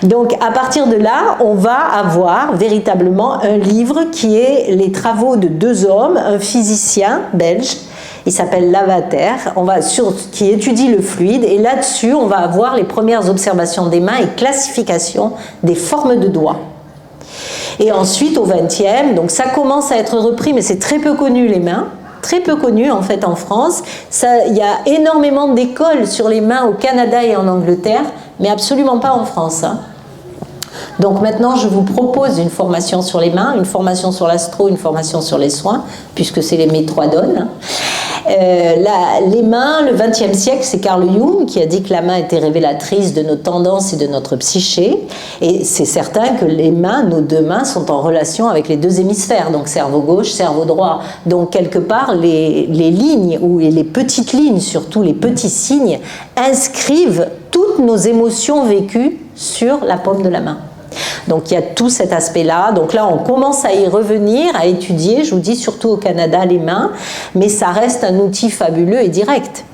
Donc à partir de là, on va avoir véritablement un livre qui est les travaux de 2 hommes, un physicien belge, il s'appelle Lavater, qui étudie le fluide, et là-dessus, on va avoir les premières observations des mains et classification des formes de doigts. Et ensuite, au XXe, donc ça commence à être repris, mais c'est très peu connu les mains, très peu connu en fait en France. Il y a énormément d'écoles sur les mains au Canada et en Angleterre, mais absolument pas en France. Hein. Donc maintenant, je vous propose une formation sur les mains, une formation sur l'astro, une formation sur les soins, puisque c'est mes 3 donnes. Les mains, le XXe siècle, c'est Carl Jung qui a dit que la main était révélatrice de nos tendances et de notre psyché. Et c'est certain que les mains, nos deux mains, sont en relation avec les deux hémisphères, donc cerveau gauche, cerveau droit. Donc quelque part, les lignes, ou les petites lignes, surtout les petits signes, inscrivent toutes nos émotions vécues sur la paume de la main. Donc il y a tout cet aspect-là. Donc là, on commence à y revenir, à étudier, je vous dis, surtout au Canada, les mains, mais ça reste un outil fabuleux et direct.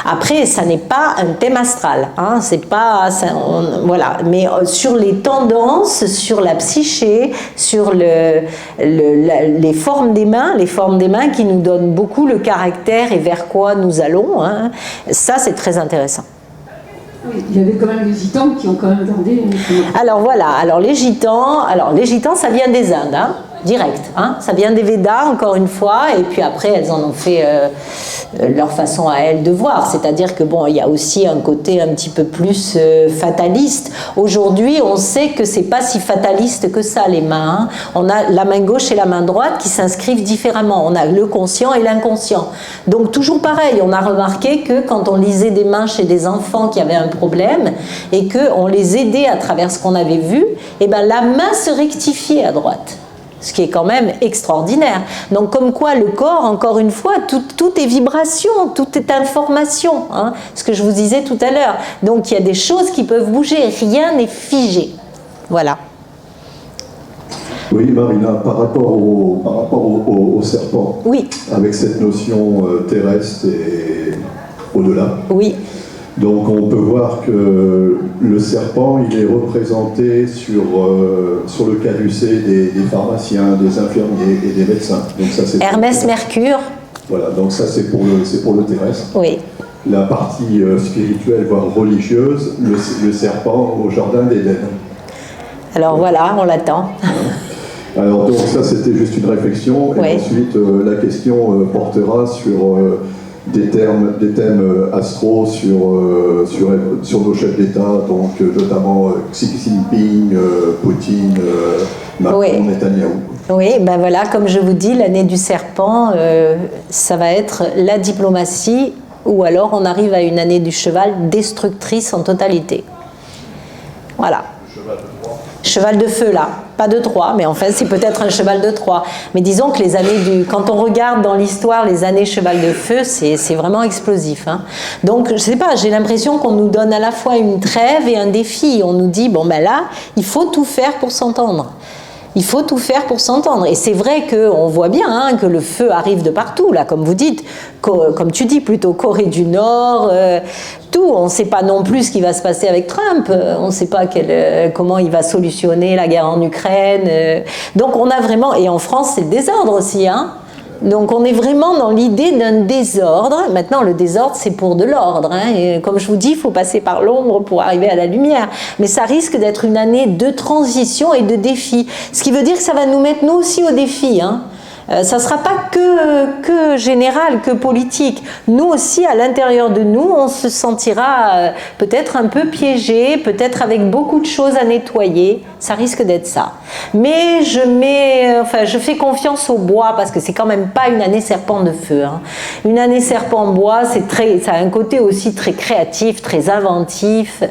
Après, ça n'est pas un thème astral, hein, c'est pas, ça, voilà. Mais sur les tendances, sur la psyché, sur les formes des mains qui nous donnent beaucoup le caractère et vers quoi nous allons, hein, ça c'est très intéressant. Oui, il y avait quand même des gitans qui ont quand même gardé. Alors voilà, alors les gitans, ça vient des Indes, hein, direct, hein, ça vient des Védas encore une fois, et puis après elles en ont fait leur façon à elles de voir, c'est-à-dire que bon, il y a aussi un côté un petit peu plus fataliste. Aujourd'hui, on sait que c'est pas si fataliste que ça les mains. Hein. On a la main gauche et la main droite qui s'inscrivent différemment. On a le conscient et l'inconscient. Donc toujours pareil, on a remarqué que quand on lisait des mains chez des enfants qui avaient un problème et que on les aidait à travers ce qu'on avait vu, et ben la main se rectifiait à droite. Ce qui est quand même extraordinaire. Donc comme quoi le corps, encore une fois, tout est vibration, tout est information, hein, ce que je vous disais tout à l'heure. Donc il y a des choses qui peuvent bouger, rien n'est figé. Voilà. Oui, Marina, par rapport au serpent, oui. Avec cette notion terrestre et au-delà. Oui. Donc on peut voir que le serpent, il est représenté sur le caducée des pharmaciens, des infirmiers et des médecins. Donc ça, c'est Hermès Mercure. Voilà, donc ça c'est pour le terrestre. Oui. La partie spirituelle, voire religieuse, le serpent au jardin d'Éden. Alors voilà, on l'attend. Alors donc ça c'était juste une réflexion, et ensuite la question portera sur des thèmes astro sur nos chefs d'État, donc notamment Xi Jinping, Poutine, Macron, Netanyahou. Oui, ben voilà, comme je vous dis, l'année du serpent, ça va être la diplomatie, ou alors on arrive à une année du cheval destructrice en totalité. Voilà. Cheval de feu là, pas de Troie, mais enfin c'est peut-être un cheval de Troie. Mais disons que les années quand on regarde dans l'histoire les années cheval de feu, c'est vraiment explosif. Hein. Donc je sais pas, j'ai l'impression qu'on nous donne à la fois une trêve et un défi. On nous dit bon ben là, il faut tout faire pour s'entendre. Il faut tout faire pour s'entendre. Et c'est vrai qu'on voit bien hein, que le feu arrive de partout, là, comme vous dites, comme tu dis plutôt, Corée du Nord, tout. On ne sait pas non plus ce qui va se passer avec Trump. On ne sait pas comment il va solutionner la guerre en Ukraine. Donc on a vraiment, et en France c'est le désordre aussi, hein. Donc on est vraiment dans l'idée d'un désordre. Maintenant le désordre c'est pour de l'ordre, hein. Et comme je vous dis, il faut passer par l'ombre pour arriver à la lumière. Mais ça risque d'être une année de transition et de défi. Ce qui veut dire que ça va nous mettre nous aussi au défi, hein. Ça ne sera pas que général, que politique. Nous aussi, à l'intérieur de nous, on se sentira peut-être un peu piégé, peut-être avec beaucoup de choses à nettoyer. Ça risque d'être ça. Mais je fais confiance au bois parce que c'est quand même pas une année serpent de feu. Hein. Une année serpent bois, ça a un côté aussi très créatif, très inventif.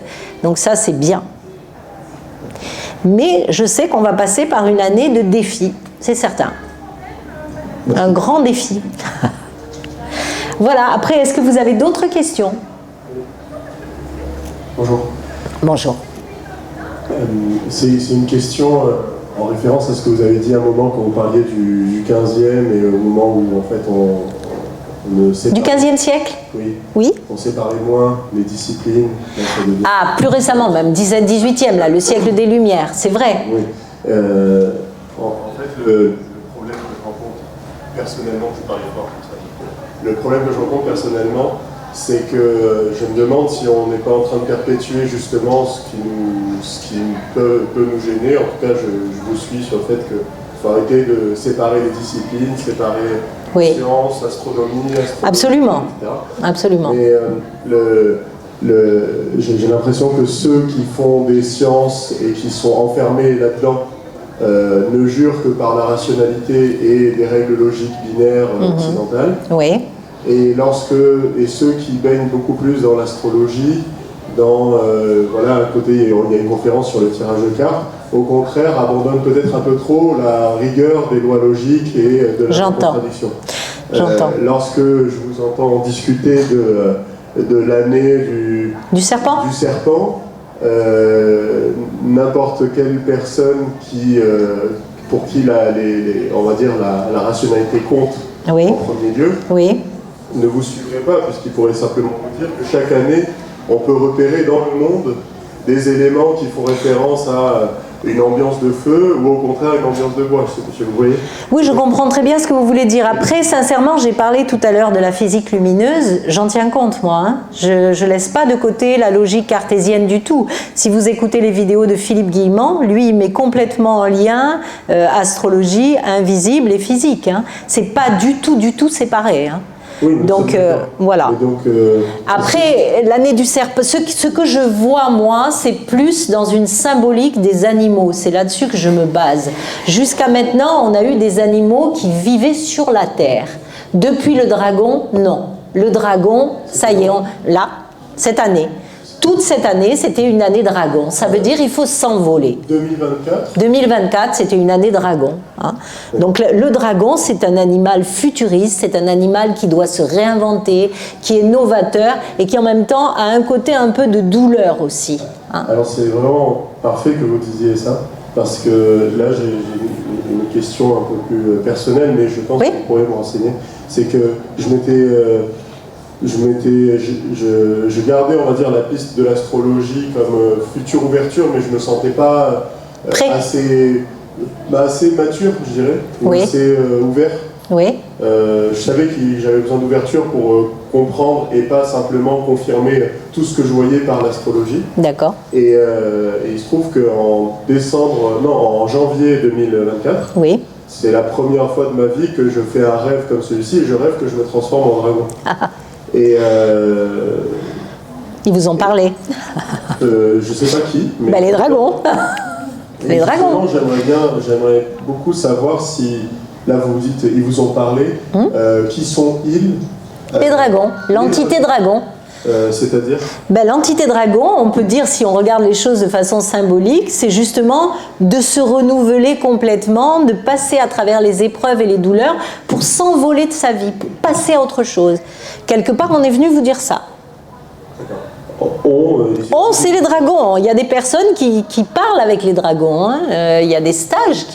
Donc ça, c'est bien. Mais je sais qu'on va passer par une année de défi, c'est certain. Un grand défi. Voilà, après, est-ce que vous avez d'autres questions? Bonjour. Bonjour. C'est une question en référence à ce que vous avez dit à un moment quand vous parliez du 15e et au moment où en fait on ne séparait... Du 15e siècle? Oui. Oui. On séparait moins les disciplines. Ah, plus récemment même, 18e, là, le siècle des Lumières, c'est vrai. Oui. En fait, le problème que je rencontre personnellement, je parlais fort comme ça. Le problème que je rencontre personnellement, c'est que je me demande si on n'est pas en train de perpétuer justement ce qui peut nous gêner. En tout cas, je vous suis sur le fait qu'il faut arrêter de séparer les disciplines, séparer sciences, astronomie, absolument, etc. Absolument. Mais j'ai l'impression que ceux qui font des sciences et qui sont enfermés là-dedans ne jurent que par la rationalité et des règles logiques binaires occidentales. Oui. Et ceux qui baignent beaucoup plus dans l'astrologie, voilà, à côté il y a une conférence sur le tirage de cartes, au contraire abandonnent peut-être un peu trop la rigueur des lois logiques et de la contradiction. Lorsque je vous entends discuter de l'année du serpent, n'importe quelle personne pour qui on va dire la rationalité compte en premier lieu, ne vous suivrait pas, puisqu'il pourrait simplement vous dire que chaque année, on peut repérer dans le monde des éléments qui font référence à une ambiance de feu ou au contraire une ambiance de bois. Je sais pas si vous voyez. Oui, je comprends très bien ce que vous voulez dire. Après, sincèrement, j'ai parlé tout à l'heure de la physique lumineuse. J'en tiens compte, moi. Hein. Je laisse pas de côté la logique cartésienne du tout. Si vous écoutez les vidéos de Philippe Guillemant, lui, il met complètement en lien astrologie, invisible et physique. Hein. C'est pas du tout séparé. Hein. Oui, donc voilà. Après, l'année du serpent, ce que je vois moi, c'est plus dans une symbolique des animaux. C'est là-dessus que je me base. Jusqu'à maintenant, on a eu des animaux qui vivaient sur la terre. Depuis le dragon, non. Le dragon, ça y est, là, cette année. Toute cette année, c'était une année dragon. Ça veut dire qu'il faut s'envoler. 2024, c'était une année dragon. Hein. Donc le dragon, c'est un animal futuriste, c'est un animal qui doit se réinventer, qui est novateur et qui en même temps a un côté un peu de douleur aussi. Hein. Alors c'est vraiment parfait que vous disiez ça, parce que là j'ai une question un peu plus personnelle, mais je pense que vous pourrez me renseigner. C'est que je gardais, on va dire, la piste de l'astrologie comme future ouverture, mais je me sentais pas assez mature, je dirais, ou assez ouvert. Oui. Je savais que j'avais besoin d'ouverture pour comprendre et pas simplement confirmer tout ce que je voyais par l'astrologie. D'accord. Et il se trouve qu'en janvier 2024, c'est la première fois de ma vie que je fais un rêve comme celui-ci et je rêve que je me transforme en dragon. Et ils vous ont parlé. Je sais pas qui. Mais les dragons. Les dragons. J'aimerais beaucoup savoir si, là vous vous dites, ils vous ont parlé, qui sont-ils? Les dragons, l'entité dragon. C'est-à-dire l'entité dragon, on peut dire, si on regarde les choses de façon symbolique, c'est justement de se renouveler complètement, de passer à travers les épreuves et les douleurs pour s'envoler de sa vie, pour passer à autre chose. Quelque part, on est venu vous dire ça. C'est les dragons. Il y a des personnes qui parlent avec les dragons. Hein. Il y a des stages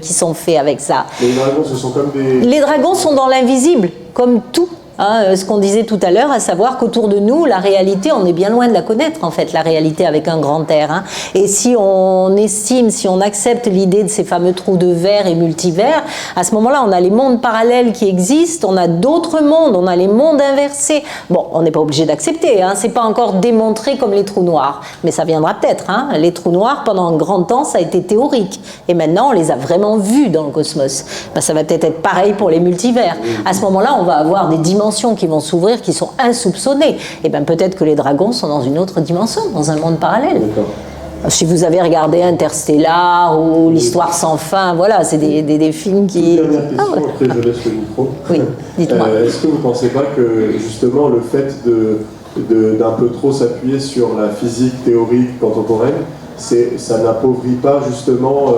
qui sont faits avec ça. Les dragons, ce sont comme des... Les dragons sont dans l'invisible, comme tout. Hein, ce qu'on disait tout à l'heure, à savoir qu'autour de nous, la réalité, on est bien loin de la connaître, en fait, la réalité avec un grand R. Hein. Et si on estime, si on accepte l'idée de ces fameux trous de verre et multivers, à ce moment-là, on a les mondes parallèles qui existent, on a d'autres mondes, on a les mondes inversés. Bon, on n'est pas obligé d'accepter, hein, c'est pas encore démontré comme les trous noirs, mais ça viendra peut-être. Hein. Les trous noirs, pendant un grand temps, ça a été théorique. Et maintenant, on les a vraiment vus dans le cosmos. Ça va peut-être être pareil pour les multivers. À ce moment-là, on va avoir des dimensions qui vont s'ouvrir, qui sont insoupçonnées. Et bien peut-être que les dragons sont dans une autre dimension, dans un monde parallèle. Si vous avez regardé Interstellar ou l'Histoire sans fin, voilà, c'est des films qui... Dernière question, après je laisse le micro. Oui, dites-moi. Est-ce que vous ne pensez pas que justement le fait d'un peu trop s'appuyer sur la physique théorique contemporaine, ça n'appauvrit pas justement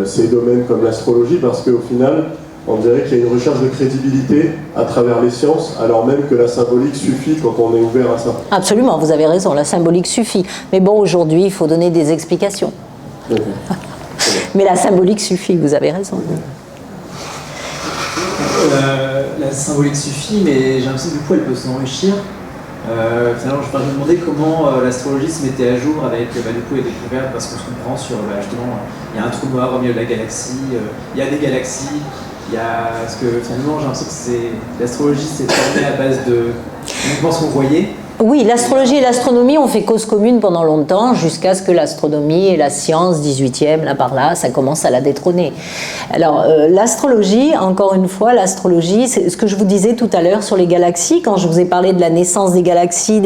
ces domaines comme l'astrologie, parce qu'au final, on dirait qu'il y a une recherche de crédibilité à travers les sciences, alors même que la symbolique suffit quand on est ouvert à ça. Absolument, vous avez raison, la symbolique suffit. Mais bon, aujourd'hui, il faut donner des explications. Mais la symbolique suffit, vous avez raison. La symbolique suffit, mais j'ai l'impression que du coup, elle peut s'enrichir. Finalement, je me demandais comment l'astrologie se mettait à jour avec du coup, les découvertes, parce qu'on se comprend sur, justement, il y a un trou noir au milieu de la galaxie, il y a des galaxies. Parce que finalement j'ai l'impression que l'astrologie s'est formée à base de uniquement ce qu'on voyait, Oui, l'astrologie et l'astronomie ont fait cause commune pendant longtemps, jusqu'à ce que l'astronomie et la science, 18e, là par là, ça commence à la détrôner. Alors, l'astrologie, encore une fois, l'astrologie, c'est ce que je vous disais tout à l'heure sur les galaxies, quand je vous ai parlé de la naissance des galaxies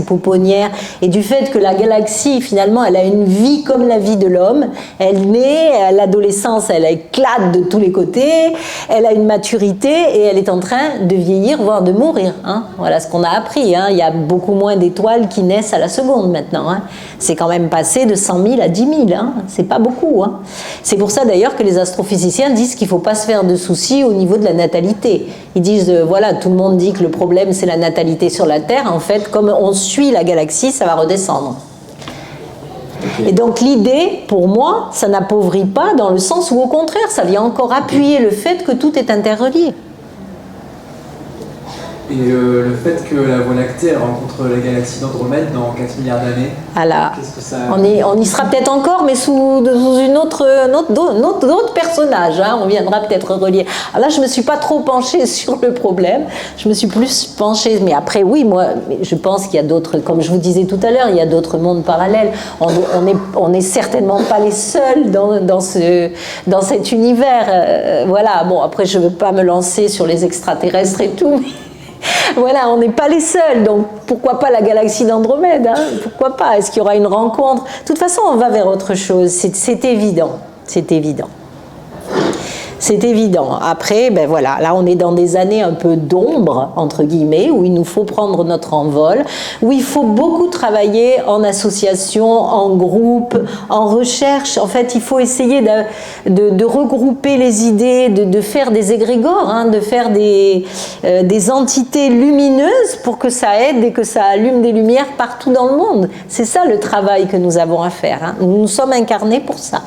pouponnières, et du fait que la galaxie, finalement, elle a une vie comme la vie de l'homme. Elle naît, à l'adolescence, elle éclate de tous les côtés, elle a une maturité, et elle est en train de vieillir, voire de mourir. Hein. Voilà ce qu'on a appris. Hein. Il y a beaucoup moins d'étoiles qui naissent à la seconde maintenant. Hein. C'est quand même passé de 100 000 à 10 000. Hein. C'est pas beaucoup. Hein. C'est pour ça d'ailleurs que les astrophysiciens disent qu'il ne faut pas se faire de soucis au niveau de la natalité. Ils disent, voilà, tout le monde dit que le problème c'est la natalité sur la Terre. En fait, comme on suit la galaxie, ça va redescendre. Et donc l'idée, pour moi, ça n'appauvrit pas dans le sens où au contraire, ça vient encore appuyer le fait que tout est interrelié. Et le fait que la Voie lactée elle rencontre la galaxie d'Andromède dans 4 milliards d'années, qu'est-ce que ça... on y sera peut-être encore, mais sous d'autres personnages. Hein, on viendra peut-être relier. Alors là, je ne me suis pas trop penchée sur le problème. Je me suis plus penchée. Mais après, oui, moi, je pense qu'il y a d'autres, comme je vous disais tout à l'heure, il y a d'autres mondes parallèles. On n'est certainement pas les seuls dans cet univers. Voilà, bon, après, je ne veux pas me lancer sur les extraterrestres et tout, mais voilà, on n'est pas les seuls, donc pourquoi pas la galaxie d'Andromède, hein? Pourquoi pas? Est-ce qu'il y aura une rencontre? De toute façon, on va vers autre chose, c'est évident, c'est évident. C'est évident. Après, ben voilà, là on est dans des années un peu d'ombre, entre guillemets, où il nous faut prendre notre envol, où il faut beaucoup travailler en association, en groupe, en recherche. En fait, il faut essayer de regrouper les idées, de faire des égrégores, hein, de faire des entités lumineuses pour que ça aide et que ça allume des lumières partout dans le monde. C'est ça le travail que nous avons à faire. Hein. Nous sommes incarnés pour ça.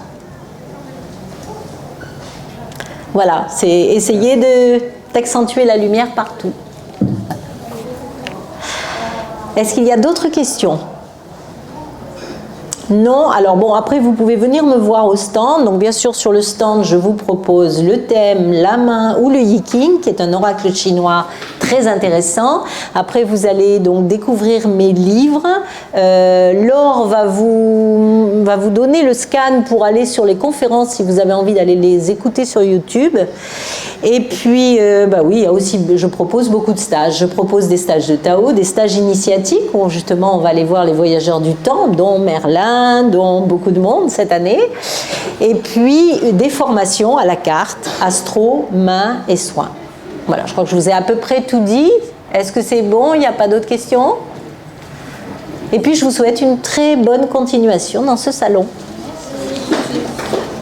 Voilà, c'est essayer d'accentuer la lumière partout. Est-ce qu'il y a d'autres questions? Non, alors bon, après vous pouvez venir me voir au stand. Donc bien sûr sur le stand, je vous propose le thème, la main ou le Yiking, qui est un oracle chinois très intéressant. Après vous allez donc découvrir mes livres. Laure va vous donner le scan pour aller sur les conférences si vous avez envie d'aller les écouter sur YouTube. Et puis, bah oui, il y a aussi, je propose beaucoup de stages. Je propose des stages de Tao, des stages initiatiques où justement on va aller voir les voyageurs du temps, dont Merlin, dont beaucoup de monde cette année. Et puis des formations à la carte, astro, main et soins. Voilà, je crois que je vous ai à peu près tout dit. Est-ce que c'est bon? Il n'y a pas d'autres questions? Et puis je vous souhaite une très bonne continuation dans ce salon.